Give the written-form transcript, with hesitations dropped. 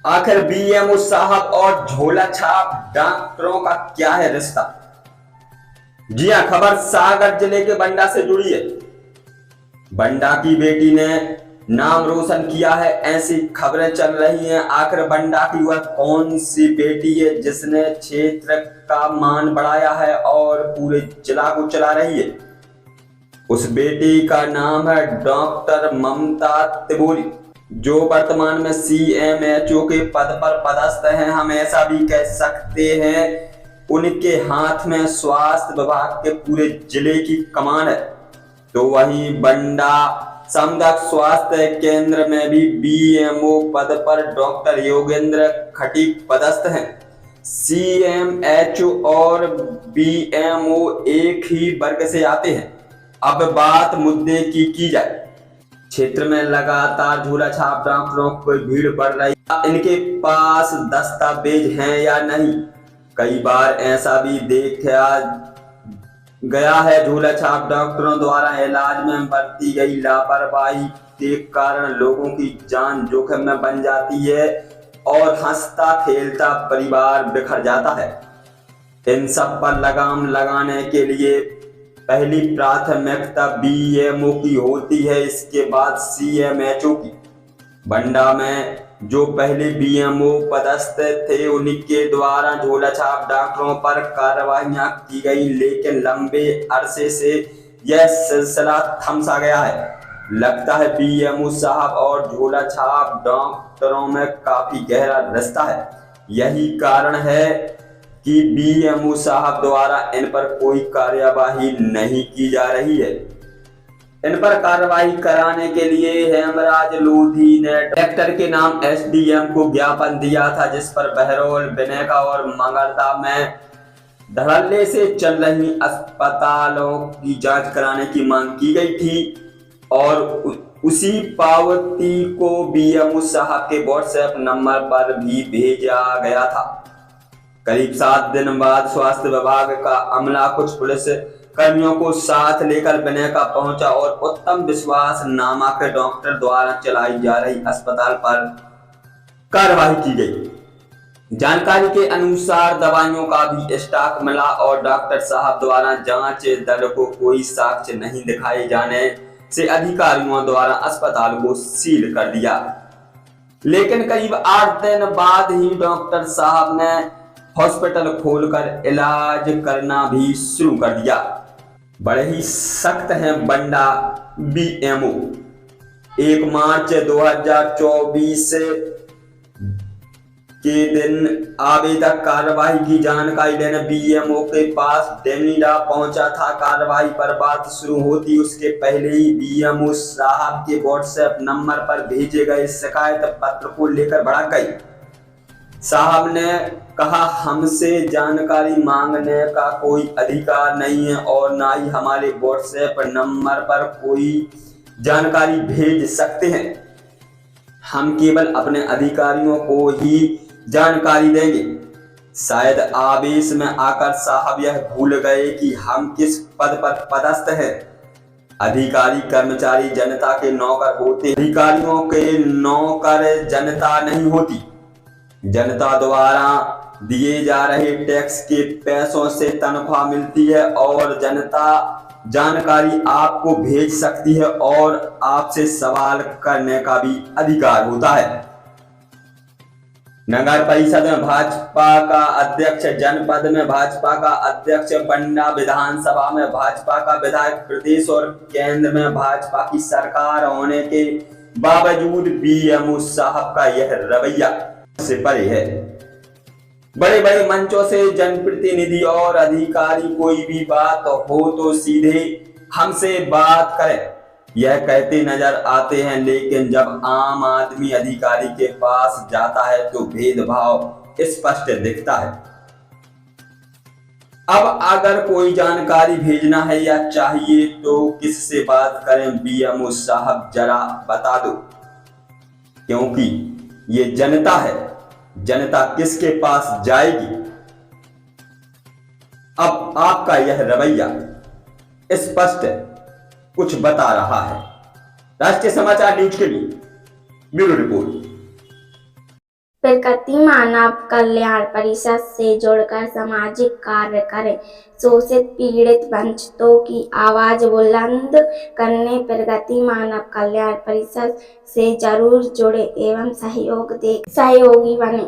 आखिर बीएमओ साहब और झोला छाप डॉक्टरों का क्या है रिश्ता? जी हां, खबर सागर जिले के बंडा से जुड़ी है। बंडा की बेटी ने नाम रोशन किया है, ऐसी खबरें चल रही हैं। आखिर बंडा की वह कौन सी बेटी है जिसने क्षेत्र का मान बढ़ाया है और पूरे जिला को चला रही है? उस बेटी का नाम है डॉक्टर ममता तिवारी, जो वर्तमान में सीएमएचओ के पद पर पदस्थ हैं। हम ऐसा भी कह सकते हैं उनके हाथ में स्वास्थ्य विभाग के पूरे जिले की कमान है। तो वहीं बंडा सामुदायिक स्वास्थ्य केंद्र में भी बीएमओ पद पर डॉक्टर योगेंद्र खटीक पदस्थ हैं। सीएमएचओ और बीएमओ एक ही वर्ग से आते हैं। अब बात मुद्दे की जाए, क्षेत्र में लगातार झोला छाप डॉक्टरों की भीड़ बढ़ रही है। इनके पास दस्तावेज हैं या नहीं? कई बार ऐसा भी देखा गया है झोला छाप डॉक्टरों द्वारा इलाज में बरती गई लापरवाही के कारण लोगों की जान जोखिम में बन जाती है और हंसता खेलता परिवार बिखर जाता है। इन सब पर लगाम लगाने के लिए पहली प्राथमिकता बीएमओ की होती है, इसके बाद सीएमएचओ की। बंडा में जो पहले बीएमओ पदस्थ थे उनके द्वारा झोला छाप डॉक्टरों पर कार्रवाइयां की गई, लेकिन लंबे अरसे से यह सिलसिला थम सा गया है। लगता है बीएमओ साहब और झोला छाप डॉक्टरों में काफी गहरा रिश्ता है। यही कारण है कि बीएमओ साहब द्वारा इन पर कोई कार्यवाही नहीं की जा रही है। इन पर कार्रवाई कराने के लिए हेमराज लोधी ने कलेक्टर के नाम एसडीएम को ज्ञापन दिया था, जिस पर बहरौल, बिनेका और मगरदा में धड़ल्ले से चल रही अस्पतालों की जांच कराने की मांग की गई थी और उसी पावती को बीएमओ साहब के व्हाट्सएप नंबर पर भी भेजा गया था। करीब 7 दिन बाद स्वास्थ्य विभाग का अमला कुछ पुलिस कर्मियों को साथ लेकर बिनेका पहुंचा और उत्तम विश्वास नामा के डॉक्टर द्वारा चलाई जा रही अस्पताल पर कार्रवाई की गई। जानकारी के अनुसार दवाइयों का भी स्टॉक मिला और डॉक्टर साहब द्वारा जांच दल को कोई साक्ष्य नहीं दिखाए जाने से अधिकारियों द्वारा अस्पताल को सील कर दिया। लेकिन करीब 8 दिन बाद ही डॉक्टर साहब ने हॉस्पिटल खोलकर इलाज करना भी शुरू कर दिया। बड़े ही सख्त हैं बंडा बीएमओ। 1 मार्च 2024 के दिन आवेदक कार्रवाई की जानकारी लेने बीएमओ के पास डेमीडा पहुंचा था। कार्रवाई पर बात शुरू होती उसके पहले ही बीएमओ साहब के व्हाट्सएप नंबर पर भेजे गए शिकायत पत्र को लेकर भड़क गई। साहब ने कहा, हमसे जानकारी मांगने का कोई अधिकार नहीं है और ना ही हमारे व्हाट्सएप नंबर पर कोई जानकारी भेज सकते हैं। हम केवल अपने अधिकारियों को ही जानकारी देंगे। शायद आवेश में आकर साहब यह भूल गए कि हम किस पद पर पदस्थ हैं। अधिकारी कर्मचारी जनता के नौकर होते, अधिकारियों के नौकर जनता नहीं होती। जनता द्वारा दिए जा रहे टैक्स के पैसों से तनख्वाह मिलती है और जनता जानकारी आपको भेज सकती है और आपसे सवाल करने का भी अधिकार होता है। नगर परिषद में भाजपा का अध्यक्ष, जनपद में भाजपा का अध्यक्ष, बंडा विधानसभा में भाजपा का विधायक, प्रदेश और केंद्र में भाजपा की सरकार होने के बावजूद बीएमओ साहब का यह रवैया से परे है। बड़े बड़े मंचों से जनप्रतिनिधि और अधिकारी कोई भी बात हो तो सीधे हमसे बात करें यह कहते नजर आते हैं, लेकिन जब आम आदमी अधिकारी के पास जाता है तो भेदभाव स्पष्ट दिखता है। अब अगर कोई जानकारी भेजना है या चाहिए तो किससे बात करें? बीएमओ साहब जरा बता दो, क्योंकि ये जनता है। जनता किसके पास जाएगी? अब आपका यह रवैया स्पष्ट कुछ बता रहा है। राष्ट्रीय समाचार न्यूज के लिए ब्यूरो रिपोर्ट। प्रगति मानव कल्याण परिषद से जुड़कर सामाजिक कार्य करें। शोषित पीड़ित वंचितों की आवाज बुलंद करने प्रगति मानव कल्याण परिषद से जरूर जुड़े एवं सहयोगी बने।